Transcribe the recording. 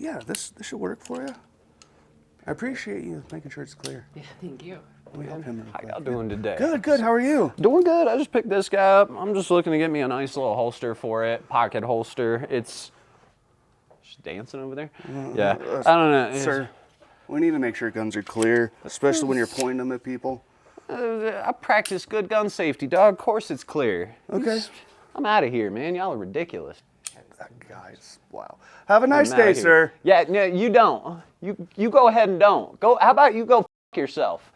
Yeah, this should work for you. I appreciate you making sure it's clear. Yeah, thank you. Let me help him real How quick. y'all doing today? Good. How are you? Doing good. I just picked this guy up. I'm just looking to get me a nice little holster for it, pocket holster. It's just dancing over there. Yeah, I don't know. Sir, we need to make sure guns are clear, especially when you're pointing them at people. I practice good gun safety, dog. Of course it's clear. Okay. I'm out of here, man. Y'all are ridiculous. That guy's, wow. Have a nice I'm outta day, here. sir. Yeah, no, you don't. You go ahead and don't. Go. How about you go f yourself?